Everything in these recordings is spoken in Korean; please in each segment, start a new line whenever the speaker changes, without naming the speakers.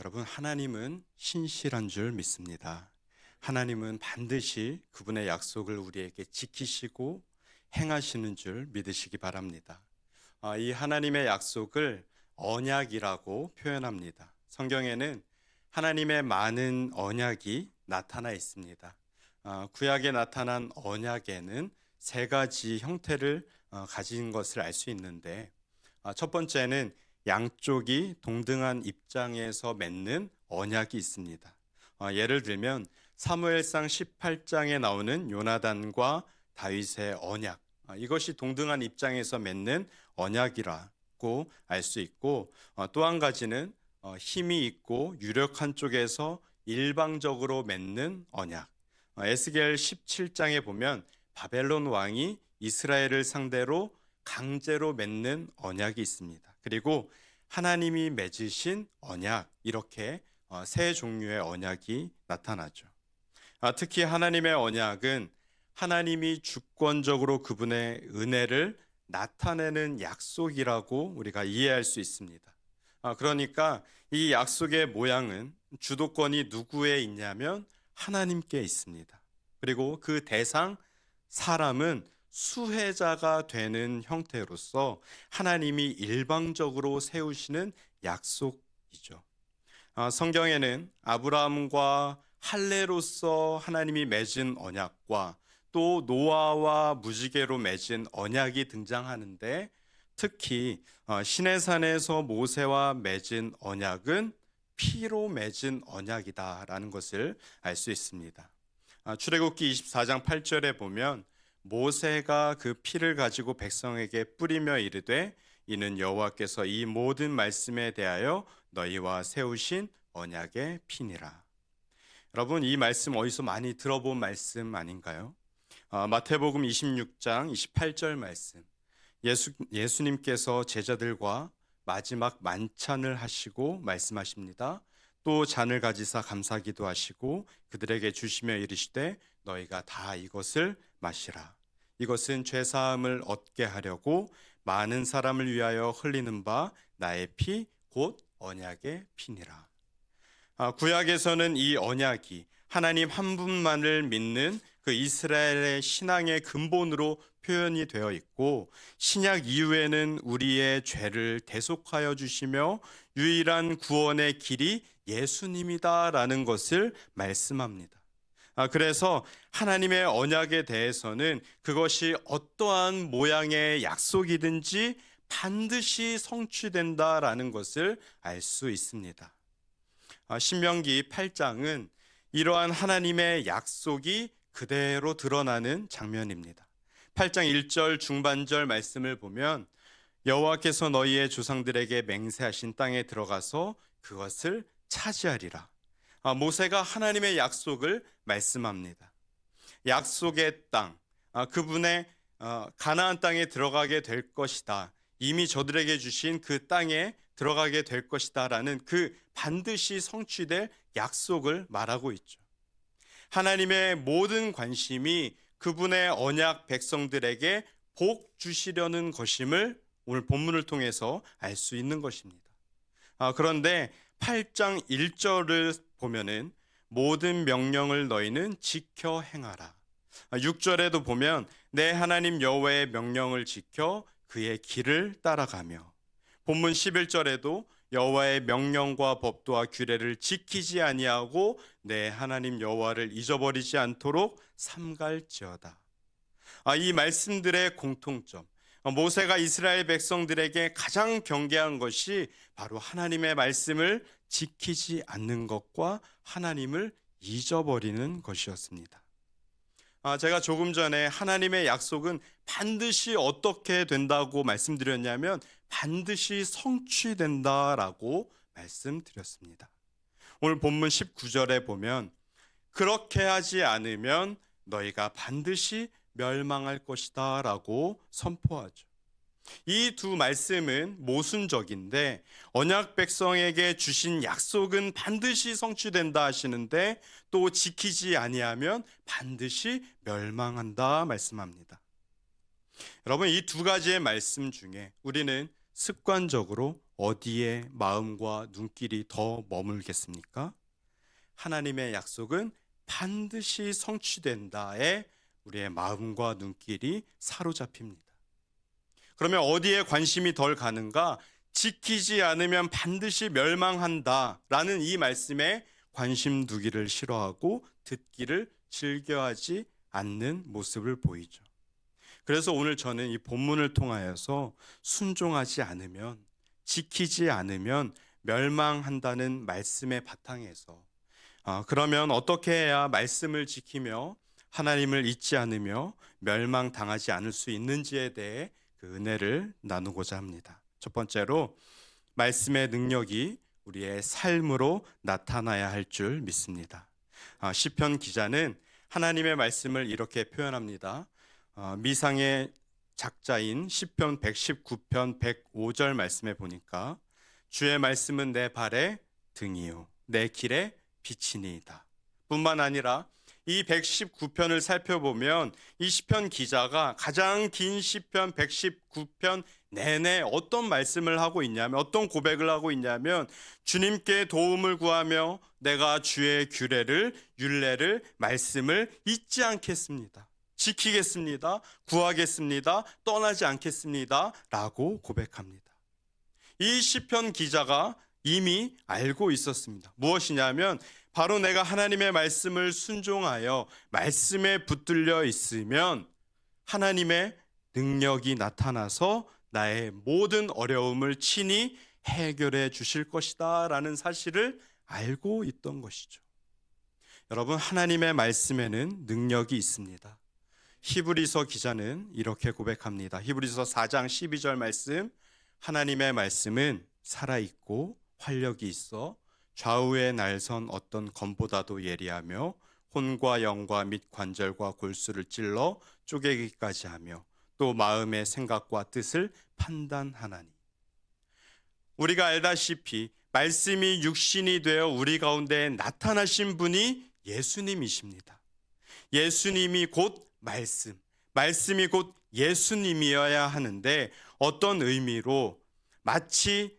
여러분, 하나님은 신실한 줄 믿습니다. 하나님은 반드시 그분의 약속을 우리에게 지키시고 행하시는 줄 믿으시기 바랍니다. 이 하나님의 약속을 언약이라고 표현합니다. 성경에는 하나님의 많은 언약이 나타나 있습니다. 구약에 나타난 언약에는 세 가지 형태를 가진 것을 알 수 있는데, 첫 번째는 양쪽이 동등한 입장에서 맺는 언약이 있습니다. 예를 들면 사무엘상 18장에 나오는 요나단과 다윗의 언약, 이것이 동등한 입장에서 맺는 언약이라고 알 수 있고, 또 한 가지는 힘이 있고 유력한 쪽에서 일방적으로 맺는 언약. 에스겔 17장에 보면 바벨론 왕이 이스라엘을 상대로 강제로 맺는 언약이 있습니다. 그리고 하나님이 맺으신 언약, 이렇게 세 종류의 언약이 나타나죠. 특히 하나님의 언약은 하나님이 주권적으로 그분의 은혜를 나타내는 약속이라고 우리가 이해할 수 있습니다. 그러니까 이 약속의 모양은 주도권이 누구에 있냐면 하나님께 있습니다. 그리고 그 대상 사람은 수혜자가 되는 형태로서 하나님이 일방적으로 세우시는 약속이죠. 성경에는 아브라함과 할례로서 하나님이 맺은 언약과 또 노아와 무지개로 맺은 언약이 등장하는데, 특히 시내산에서 모세와 맺은 언약은 피로 맺은 언약이다라는 것을 알 수 있습니다. 출애굽기 24장 8절에 보면 모세가 그 피를 가지고 백성에게 뿌리며 이르되 이는 여호와께서 이 모든 말씀에 대하여 너희와 세우신 언약의 피니라. 여러분, 이 말씀 어디서 많이 들어본 말씀 아닌가요? 마태복음 26장 28절 말씀. 예수님께서 제자들과 마지막 만찬을 하시고 말씀하십니다. 또 잔을 가지사 감사기도 하시고 그들에게 주시며 이르시되 너희가 다 이것을 마시라. 이것은 죄사함을 얻게 하려고 많은 사람을 위하여 흘리는 바 나의 피 곧 언약의 피니라. 구약에서는 이 언약이 하나님 한 분만을 믿는 그 이스라엘의 신앙의 근본으로 표현이 되어 있고, 신약 이후에는 우리의 죄를 대속하여 주시며 유일한 구원의 길이 예수님이다라는 것을 말씀합니다. 그래서 하나님의 언약에 대해서는 그것이 어떠한 모양의 약속이든지 반드시 성취된다라는 것을 알 수 있습니다. 신명기 8장은 이러한 하나님의 약속이 그대로 드러나는 장면입니다. 8장 1절 중반절 말씀을 보면 여호와께서 너희의 조상들에게 맹세하신 땅에 들어가서 그것을 차지하리라. 모세가 하나님의 약속을 말씀합니다. 약속의 땅, 그분의 가나안 땅에 들어가게 될 것이다. 이미 저들에게 주신 그 땅에 들어가게 될 것이다 라는 그 반드시 성취될 약속을 말하고 있죠. 하나님의 모든 관심이 그분의 언약 백성들에게 복 주시려는 것임을 오늘 본문을 통해서 알 수 있는 것입니다. 그런데 8장 1절을 보면은 모든 명령을 너희는 지켜 행하라. 6절에도 보면 내 하나님 여호와의 명령을 지켜 그의 길을 따라가며, 본문 11절에도 여호와의 명령과 법도와 규례를 지키지 아니하고 내 하나님 여호와를 잊어버리지 않도록 삼갈지어다. 이 말씀들의 공통점, 모세가 이스라엘 백성들에게 가장 경계한 것이 바로 하나님의 말씀을 지키지 않는 것과 하나님을 잊어버리는 것이었습니다. 제가 조금 전에 하나님의 약속은 반드시 어떻게 된다고 말씀드렸냐면 반드시 성취된다라고 말씀드렸습니다. 오늘 본문 19절에 보면 그렇게 하지 않으면 너희가 반드시 멸망할 것이다 라고 선포하죠. 이 두 말씀은 모순적인데 언약 백성에게 주신 약속은 반드시 성취된다 하시는데 또 지키지 아니하면 반드시 멸망한다 말씀합니다. 여러분, 이 두 가지의 말씀 중에 우리는 습관적으로 어디에 마음과 눈길이 더 머물겠습니까? 하나님의 약속은 반드시 성취된다에 우리의 마음과 눈길이 사로잡힙니다. 그러면 어디에 관심이 덜 가는가? 지키지 않으면 반드시 멸망한다라는 이 말씀에 관심 두기를 싫어하고 듣기를 즐겨하지 않는 모습을 보이죠. 그래서 오늘 저는 이 본문을 통하여서 순종하지 않으면, 지키지 않으면 멸망한다는 말씀의 바탕에서 그러면 어떻게 해야 말씀을 지키며 하나님을 잊지 않으며 멸망당하지 않을 수 있는지에 대해 그 은혜를 나누고자 합니다. 첫 번째로 말씀의 능력이 우리의 삶으로 나타나야 할 줄 믿습니다. 시편 기자는 하나님의 말씀을 이렇게 표현합니다. 미상의 작자인 시편 119편 105절 말씀에 보니까 주의 말씀은 내 발의 등이요 내 길의 빛이니이다. 뿐만 아니라 이 119편을 살펴보면 이 시편 기자가 가장 긴 시편 119편 내내 어떤 말씀을 하고 있냐면, 어떤 고백을 하고 있냐면, 주님께 도움을 구하며 내가 주의 규례를, 율례를, 말씀을 잊지 않겠습니다. 지키겠습니다. 구하겠습니다. 떠나지 않겠습니다. 라고 고백합니다. 이 시편 기자가 이미 알고 있었습니다. 무엇이냐면 바로 내가 하나님의 말씀을 순종하여 말씀에 붙들려 있으면 하나님의 능력이 나타나서 나의 모든 어려움을 친히 해결해 주실 것이다 라는 사실을 알고 있던 것이죠. 여러분, 하나님의 말씀에는 능력이 있습니다. 히브리서 기자는 이렇게 고백합니다. 히브리서 4장 12절 말씀, 하나님의 말씀은 살아있고 활력이 있어 좌우의 날선 어떤 검보다도 예리하며 혼과 영과 및 관절과 골수를 찔러 쪼개기까지 하며 또 마음의 생각과 뜻을 판단하나니. 우리가 알다시피 말씀이 육신이 되어 우리 가운데 나타나신 분이 예수님이십니다. 예수님이 곧 말씀, 말씀이 곧 예수님이어야 하는데 어떤 의미로 마치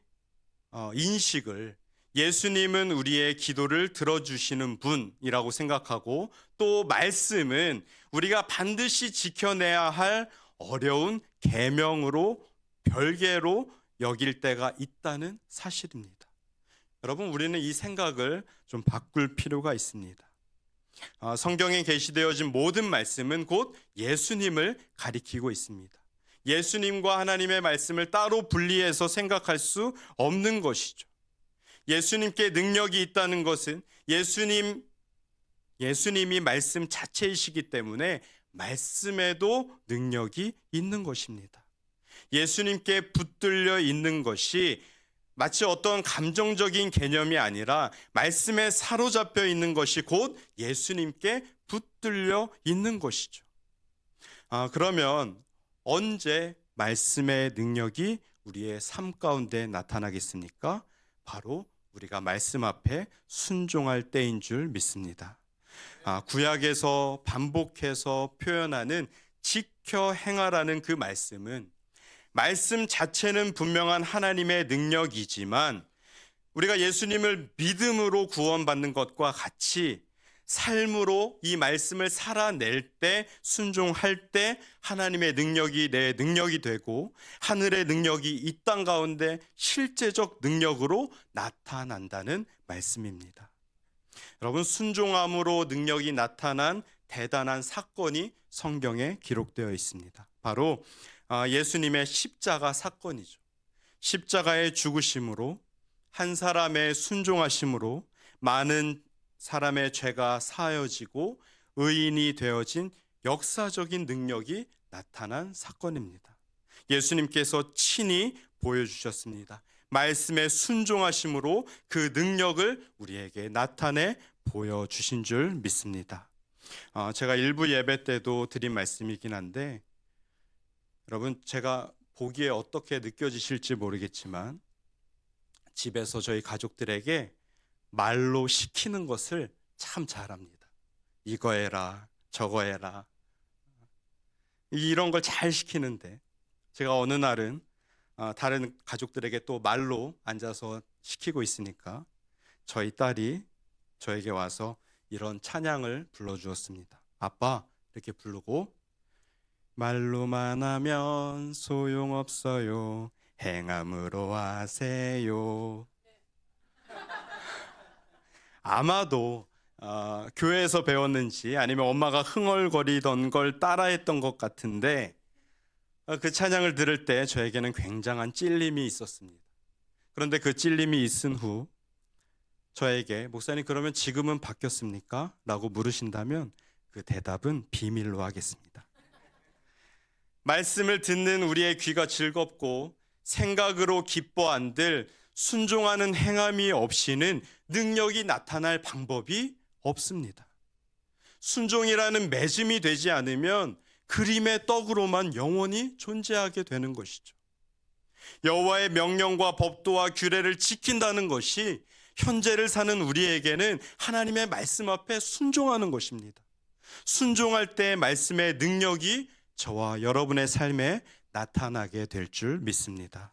인식을 예수님은 우리의 기도를 들어주시는 분이라고 생각하고 또 말씀은 우리가 반드시 지켜내야 할 어려운 계명으로 별개로 여길 때가 있다는 사실입니다. 여러분, 우리는 이 생각을 좀 바꿀 필요가 있습니다. 성경에 게시되어진 모든 말씀은 곧 예수님을 가리키고 있습니다. 예수님과 하나님의 말씀을 따로 분리해서 생각할 수 없는 것이죠. 예수님께 능력이 있다는 것은 예수님이 말씀 자체이시기 때문에 말씀에도 능력이 있는 것입니다. 예수님께 붙들려 있는 것이 마치 어떤 감정적인 개념이 아니라 말씀에 사로잡혀 있는 것이 곧 예수님께 붙들려 있는 것이죠. 그러면 언제 말씀의 능력이 우리의 삶 가운데 나타나겠습니까? 바로 우리가 말씀 앞에 순종할 때인 줄 믿습니다. 구약에서 반복해서 표현하는 지켜 행하라는 그 말씀은 말씀 자체는 분명한 하나님의 능력이지만 우리가 예수님을 믿음으로 구원받는 것과 같이 삶으로 이 말씀을 살아낼 때, 순종할 때 하나님의 능력이 내 능력이 되고 하늘의 능력이 이 땅 가운데 실제적 능력으로 나타난다는 말씀입니다. 여러분, 순종함으로 능력이 나타난 대단한 사건이 성경에 기록되어 있습니다. 바로 예수님의 십자가 사건이죠. 십자가의 죽으심으로, 한 사람의 순종하심으로 많은 사람의 죄가 사하여지고 의인이 되어진 역사적인 능력이 나타난 사건입니다. 예수님께서 친히 보여주셨습니다. 말씀에 순종하심으로 그 능력을 우리에게 나타내 보여주신 줄 믿습니다. 제가 일부 예배 때도 드린 말씀이긴 한데 여러분, 제가 보기에 어떻게 느껴지실지 모르겠지만 집에서 저희 가족들에게 말로 시키는 것을 참 잘합니다. 이거 해라, 저거 해라. 이런 걸 잘 시키는데 제가 어느 날은 다른 가족들에게 또 말로 앉아서 시키고 있으니까 저희 딸이 저에게 와서 이런 찬양을 불러주었습니다. 아빠, 이렇게 부르고, 말로만 하면 소용없어요. 행함으로 하세요. 아마도 교회에서 배웠는지 아니면 엄마가 흥얼거리던 걸 따라했던 것 같은데, 그 찬양을 들을 때 저에게는 굉장한 찔림이 있었습니다. 그런데 그 찔림이 있은 후 저에게, 목사님 그러면 지금은 바뀌었습니까? 라고 물으신다면 그 대답은 비밀로 하겠습니다. 말씀을 듣는 우리의 귀가 즐겁고 생각으로 기뻐 한들 순종하는 행함이 없이는 능력이 나타날 방법이 없습니다. 순종이라는 맺음이 되지 않으면 그림의 떡으로만 영원히 존재하게 되는 것이죠. 여호와의 명령과 법도와 규례를 지킨다는 것이 현재를 사는 우리에게는 하나님의 말씀 앞에 순종하는 것입니다. 순종할 때 말씀의 능력이 저와 여러분의 삶에 나타나게 될 줄 믿습니다.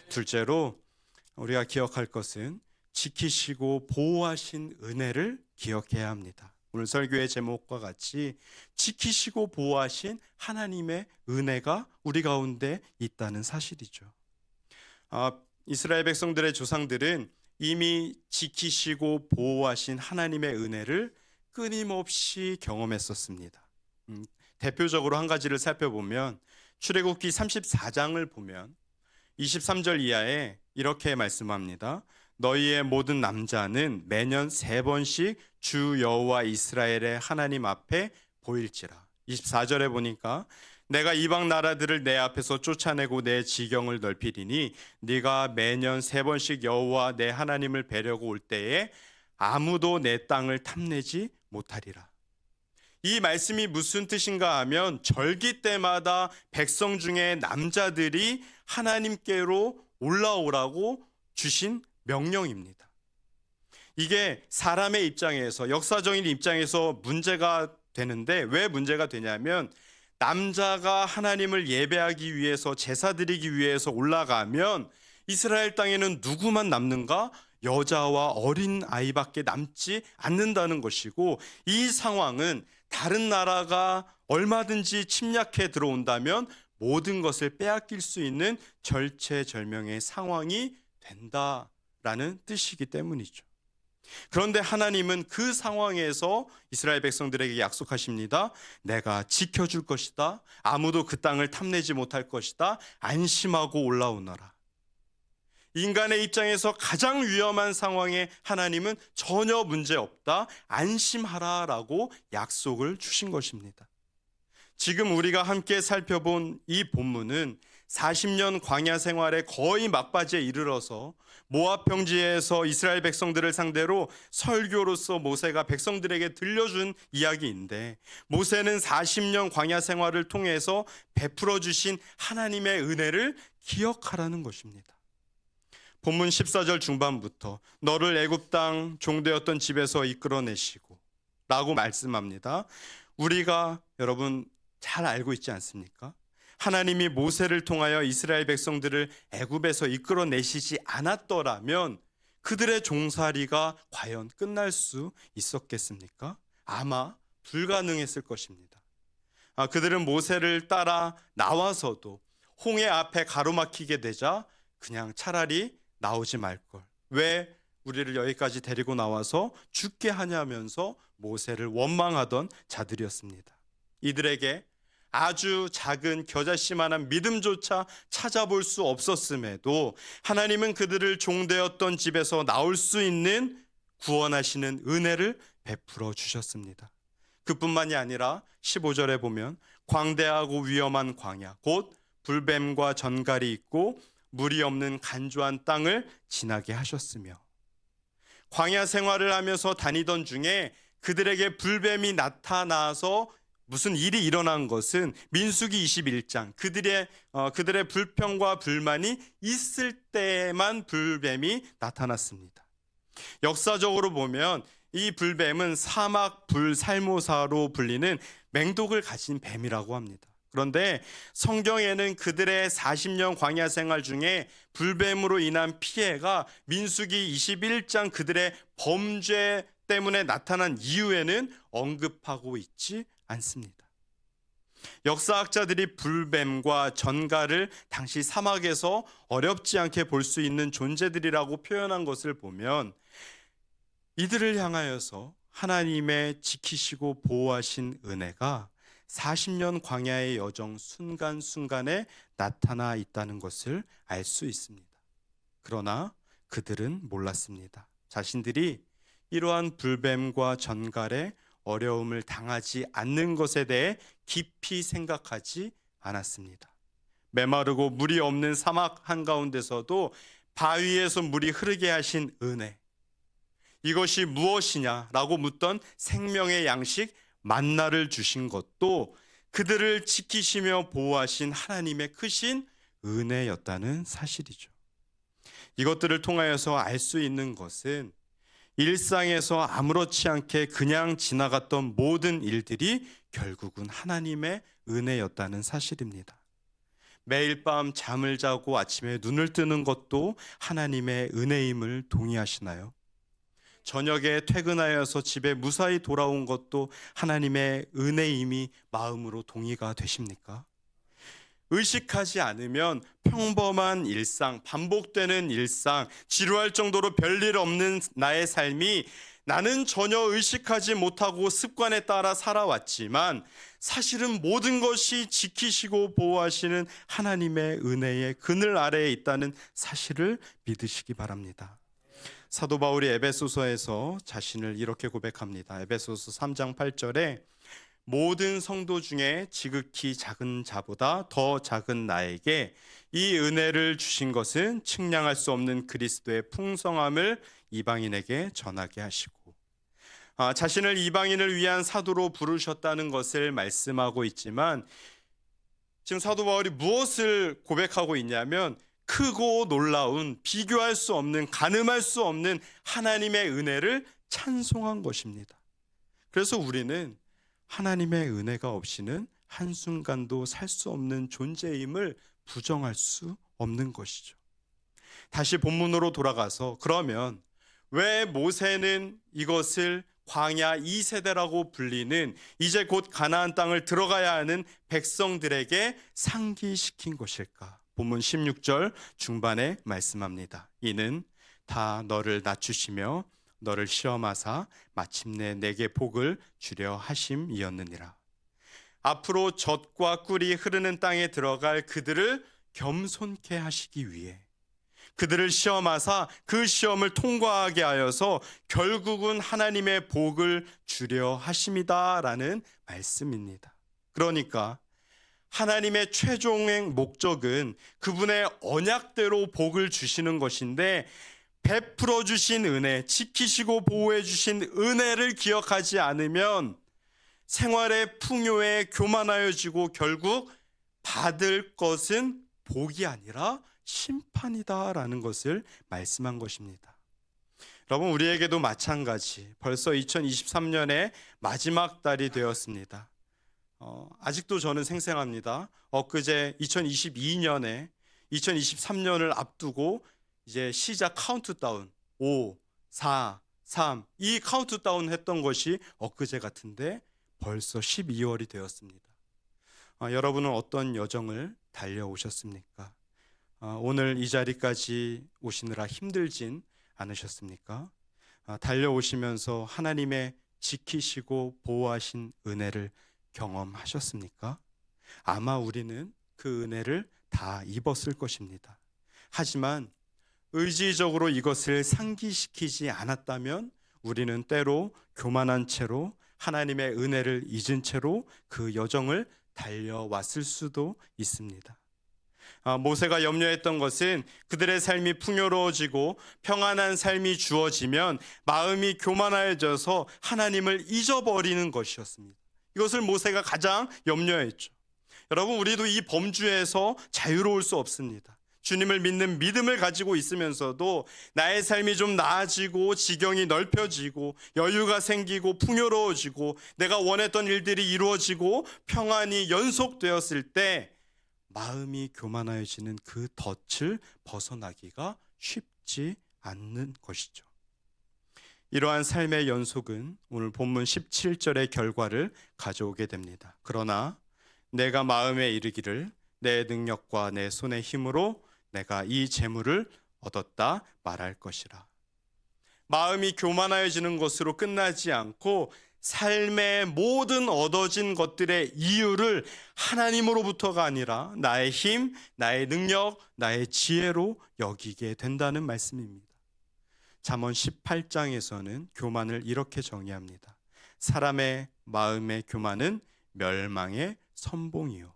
둘째로 우리가 기억할 것은 지키시고 보호하신 은혜를 기억해야 합니다. 오늘 설교의 제목과 같이 지키시고 보호하신 하나님의 은혜가 우리 가운데 있다는 사실이죠. 이스라엘 백성들의 조상들은 이미 지키시고 보호하신 하나님의 은혜를 끊임없이 경험했었습니다. 대표적으로 한 가지를 살펴보면 출애굽기 34장을 보면 23절 이하에 이렇게 말씀합니다. 너희의 모든 남자는 매년 3번씩 주 여호와 이스라엘의 하나님 앞에 보일지라. 24절에 보니까 내가 이방 나라들을 내 앞에서 쫓아내고 내 지경을 넓히리니 네가 매년 3번씩 여호와 내 하나님을 뵈려고 올 때에 아무도 내 땅을 탐내지 못하리라. 이 말씀이 무슨 뜻인가 하면 절기 때마다 백성 중에 남자들이 하나님께로 올라오라고 주신 명령입니다. 이게 사람의 입장에서, 역사적인 입장에서 문제가 되는데, 왜 문제가 되냐면 남자가 하나님을 예배하기 위해서, 제사 드리기 위해서 올라가면 이스라엘 땅에는 누구만 남는가? 여자와 어린 아이밖에 남지 않는다는 것이고, 이 상황은 다른 나라가 얼마든지 침략해 들어온다면 모든 것을 빼앗길 수 있는 절체절명의 상황이 된다라는 뜻이기 때문이죠. 그런데 하나님은 그 상황에서 이스라엘 백성들에게 약속하십니다. 내가 지켜줄 것이다. 아무도 그 땅을 탐내지 못할 것이다. 안심하고 올라오너라. 인간의 입장에서 가장 위험한 상황에 하나님은 전혀 문제없다. 안심하라라고 약속을 주신 것입니다. 지금 우리가 함께 살펴본 이 본문은 40년 광야 생활의 거의 막바지에 이르러서 모압 평지에서 이스라엘 백성들을 상대로 설교로서 모세가 백성들에게 들려준 이야기인데, 모세는 40년 광야 생활을 통해서 베풀어 주신 하나님의 은혜를 기억하라는 것입니다. 본문 14절 중반부터 너를 애굽 땅 종되었던 집에서 이끌어내시고 라고 말씀합니다. 우리가 여러분 잘 알고 있지 않습니까? 하나님이 모세를 통하여 이스라엘 백성들을 애굽에서 이끌어내시지 않았더라면 그들의 종살이가 과연 끝날 수 있었겠습니까? 아마 불가능했을 것입니다. 그들은 모세를 따라 나와서도 홍해 앞에 가로막히게 되자 그냥 차라리 나오지 말걸. 왜 우리를 여기까지 데리고 나와서 죽게 하냐면서 모세를 원망하던 자들이었습니다. 이들에게 아주 작은 겨자씨만한 믿음조차 찾아볼 수 없었음에도 하나님은 그들을 종되었던 집에서 나올 수 있는 구원하시는 은혜를 베풀어 주셨습니다. 그뿐만이 아니라 15절에 보면 광대하고 위험한 광야, 곧 불뱀과 전갈이 있고 물이 없는 간조한 땅을 지나게 하셨으며, 광야 생활을 하면서 다니던 중에 그들에게 불뱀이 나타나서 무슨 일이 일어난 것은 민수기 21장 그들의 불평과 불만이 있을 때만 불뱀이 나타났습니다. 역사적으로 보면 이 불뱀은 사막 불살모사로 불리는 맹독을 가진 뱀이라고 합니다. 그런데 성경에는 그들의 40년 광야 생활 중에 불뱀으로 인한 피해가 민수기 21장 그들의 범죄 때문에 나타난 이유에는 언급하고 있지 않습니다. 역사학자들이 불뱀과 전갈을 당시 사막에서 어렵지 않게 볼 수 있는 존재들이라고 표현한 것을 보면 이들을 향하여서 하나님의 지키시고 보호하신 은혜가 40년 광야의 여정 순간순간에 나타나 있다는 것을 알 수 있습니다. 그러나 그들은 몰랐습니다. 자신들이 이러한 불뱀과 전갈에 어려움을 당하지 않는 것에 대해 깊이 생각하지 않았습니다. 메마르고 물이 없는 사막 한가운데서도 바위에서 물이 흐르게 하신 은혜, 이것이 무엇이냐라고 묻던 생명의 양식 만나를 주신 것도 그들을 지키시며 보호하신 하나님의 크신 은혜였다는 사실이죠. 이것들을 통하여서 알 수 있는 것은 일상에서 아무렇지 않게 그냥 지나갔던 모든 일들이 결국은 하나님의 은혜였다는 사실입니다. 매일 밤 잠을 자고 아침에 눈을 뜨는 것도 하나님의 은혜임을 동의하시나요? 저녁에 퇴근하여서 집에 무사히 돌아온 것도 하나님의 은혜임이 마음으로 동의가 되십니까? 의식하지 않으면 평범한 일상, 반복되는 일상, 지루할 정도로 별일 없는 나의 삶이 나는 전혀 의식하지 못하고 습관에 따라 살아왔지만 사실은 모든 것이 지키시고 보호하시는 하나님의 은혜의 그늘 아래에 있다는 사실을 믿으시기 바랍니다. 사도 바울이 에베소서에서 자신을 이렇게 고백합니다. 에베소서 3장 8절에 모든 성도 중에 지극히 작은 자보다 더 작은 나에게 이 은혜를 주신 것은 측량할 수 없는 그리스도의 풍성함을 이방인에게 전하게 하시고, 자신을 이방인을 위한 사도로 부르셨다는 것을 말씀하고 있지만 지금 사도 바울이 무엇을 고백하고 있냐면 크고 놀라운, 비교할 수 없는, 가늠할 수 없는 하나님의 은혜를 찬송한 것입니다. 그래서 우리는 하나님의 은혜가 없이는 한순간도 살 수 없는 존재임을 부정할 수 없는 것이죠. 다시 본문으로 돌아가서 그러면 왜 모세는 이것을 광야 2세대라고 불리는 이제 곧 가나안 땅을 들어가야 하는 백성들에게 상기시킨 것일까? 본문 16절 중반에 말씀합니다. 이는 다 너를 낮추시며 너를 시험하사 마침내 내게 복을 주려 하심이었느니라. 앞으로 젖과 꿀이 흐르는 땅에 들어갈 그들을 겸손케 하시기 위해 그들을 시험하사 그 시험을 통과하게 하여서 결국은 하나님의 복을 주려 하심이다라는 말씀입니다. 그러니까 하나님의 최종의 목적은 그분의 언약대로 복을 주시는 것인데 베풀어 주신 은혜, 지키시고 보호해 주신 은혜를 기억하지 않으면 생활의 풍요에 교만하여지고 결국 받을 것은 복이 아니라 심판이다라는 것을 말씀한 것입니다. 여러분, 우리에게도 마찬가지. 벌써 2023년의 마지막 달이 되었습니다. 아직도 저는 생생합니다. 엊그제 2022년에 2023년을 앞두고 이제 시작 카운트다운 5, 4, 3 이 카운트다운 했던 것이 엊그제 같은데 벌써 12월이 되었습니다. 여러분은 어떤 여정을 달려오셨습니까? 오늘 이 자리까지 오시느라 힘들진 않으셨습니까? 달려오시면서 하나님의 지키시고 보호하신 은혜를 경험하셨습니까? 아마 우리는 그 은혜를 다 입었을 것입니다. 하지만 의지적으로 이것을 상기시키지 않았다면 우리는 때로 교만한 채로 하나님의 은혜를 잊은 채로 그 여정을 달려왔을 수도 있습니다. 모세가 염려했던 것은 그들의 삶이 풍요로워지고 평안한 삶이 주어지면 마음이 교만해져서 하나님을 잊어버리는 것이었습니다. 이것을 모세가 가장 염려했죠. 여러분, 우리도 이 범주에서 자유로울 수 없습니다. 주님을 믿는 믿음을 가지고 있으면서도 나의 삶이 좀 나아지고 지경이 넓혀지고 여유가 생기고 풍요로워지고 내가 원했던 일들이 이루어지고 평안이 연속되었을 때 마음이 교만하여지는 그 덫을 벗어나기가 쉽지 않는 것이죠. 이러한 삶의 연속은 오늘 본문 17절의 결과를 가져오게 됩니다. 그러나 내가 마음에 이르기를 내 능력과 내 손의 힘으로 내가 이 재물을 얻었다 말할 것이라. 마음이 교만하여지는 것으로 끝나지 않고 삶의 모든 얻어진 것들의 이유를 하나님으로부터가 아니라 나의 힘, 나의 능력, 나의 지혜로 여기게 된다는 말씀입니다. 잠언 18장에서는 교만을 이렇게 정의합니다. 사람의 마음의 교만은 멸망의 선봉이요.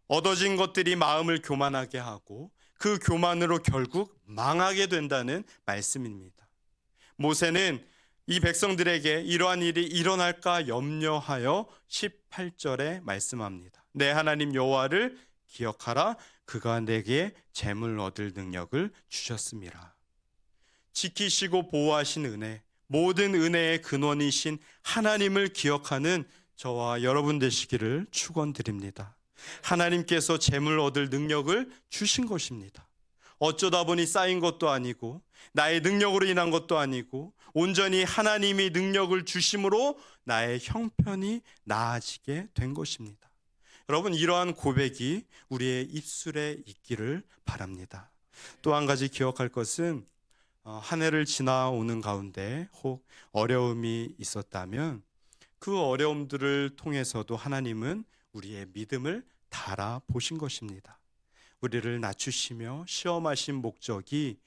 얻어진 것들이 마음을 교만하게 하고 그 교만으로 결국 망하게 된다는 말씀입니다. 모세는 이 백성들에게 이러한 일이 일어날까 염려하여 18절에 말씀합니다. 내 하나님 여호와를 기억하라. 그가 내게 재물 얻을 능력을 주셨음이라. 지키시고 보호하신 은혜, 모든 은혜의 근원이신 하나님을 기억하는 저와 여러분 되시기를 축원드립니다. 하나님께서 재물 얻을 능력을 주신 것입니다. 어쩌다 보니 쌓인 것도 아니고 나의 능력으로 인한 것도 아니고 온전히 하나님이 능력을 주심으로 나의 형편이 나아지게 된 것입니다. 여러분, 이러한 고백이 우리의 입술에 있기를 바랍니다. 또 한 가지 기억할 것은 한 해를 지나오는 가운데 혹 어려움이 있었다면 그 어려움들을 통해서도 하나님은 우리의 믿음을 달아보신 것입니다. 우리를 낮추시며 시험하신 목적이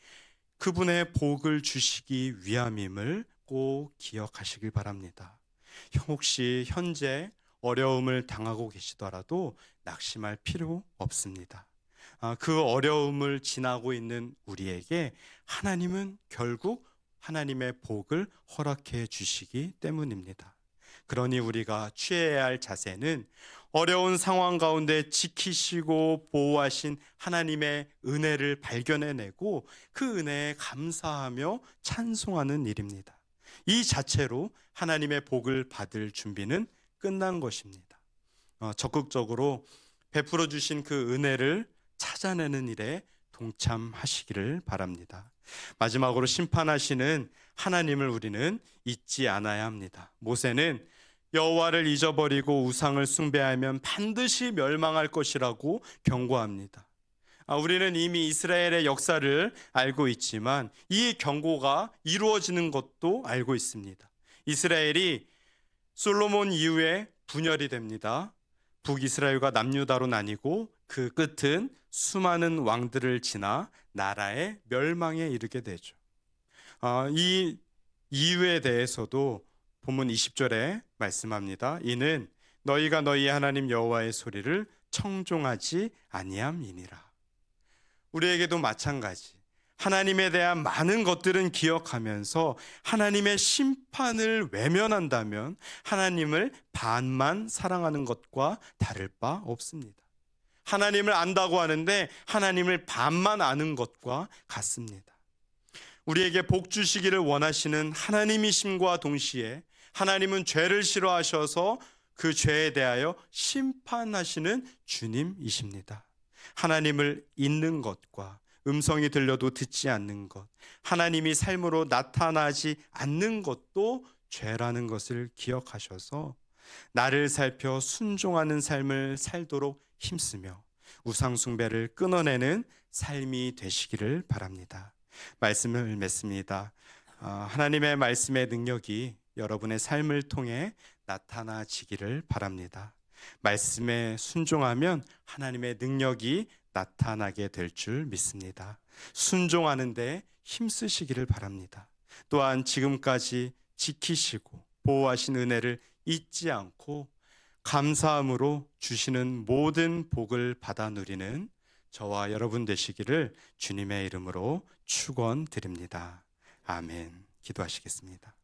그분의 복을 주시기 위함임을 꼭 기억하시길 바랍니다. 혹시 현재 어려움을 당하고 계시더라도 낙심할 필요 없습니다. 그 어려움을 지나고 있는 우리에게 하나님은 결국 하나님의 복을 허락해 주시기 때문입니다. 그러니 우리가 취해야 할 자세는 어려운 상황 가운데 지키시고 보호하신 하나님의 은혜를 발견해내고 그 은혜에 감사하며 찬송하는 일입니다. 이 자체로 하나님의 복을 받을 준비는 끝난 것입니다. 적극적으로 베풀어 주신 그 은혜를 찾아내는 일에 동참하시기를 바랍니다. 마지막으로 심판하시는 하나님을 우리는 잊지 않아야 합니다. 모세는 여호와를 잊어버리고 우상을 숭배하면 반드시 멸망할 것이라고 경고합니다. 우리는 이미 이스라엘의 역사를 알고 있지만 이 경고가 이루어지는 것도 알고 있습니다. 이스라엘이 솔로몬 이후에 분열이 됩니다. 북이스라엘과 남유다로 나뉘고 그 끝은 수많은 왕들을 지나 나라의 멸망에 이르게 되죠. 이 이유에 대해서도 본문 20절에 말씀합니다. 이는 너희가 너희 하나님 여호와의 소리를 청종하지 아니함이니라. 우리에게도 마찬가지. 하나님에 대한 많은 것들은 기억하면서 하나님의 심판을 외면한다면 하나님을 반만 사랑하는 것과 다를 바 없습니다. 하나님을 안다고 하는데 하나님을 반만 아는 것과 같습니다. 우리에게 복 주시기를 원하시는 하나님이심과 동시에 하나님은 죄를 싫어하셔서 그 죄에 대하여 심판하시는 주님이십니다. 하나님을 잊는 것과 음성이 들려도 듣지 않는 것, 하나님이 삶으로 나타나지 않는 것도 죄라는 것을 기억하셔서 나를 살펴 순종하는 삶을 살도록 힘쓰며 우상 숭배를 끊어내는 삶이 되시기를 바랍니다. 말씀을 맺습니다. 하나님의 말씀의 능력이 여러분의 삶을 통해 나타나지기를 바랍니다. 말씀에 순종하면 하나님의 능력이 나타나게 될 줄 믿습니다. 순종하는데 힘쓰시기를 바랍니다. 또한 지금까지 지키시고 보호하신 은혜를 잊지 않고 감사함으로 주시는 모든 복을 받아 누리는 저와 여러분 되시기를 주님의 이름으로 축원드립니다. 아멘. 기도하시겠습니다.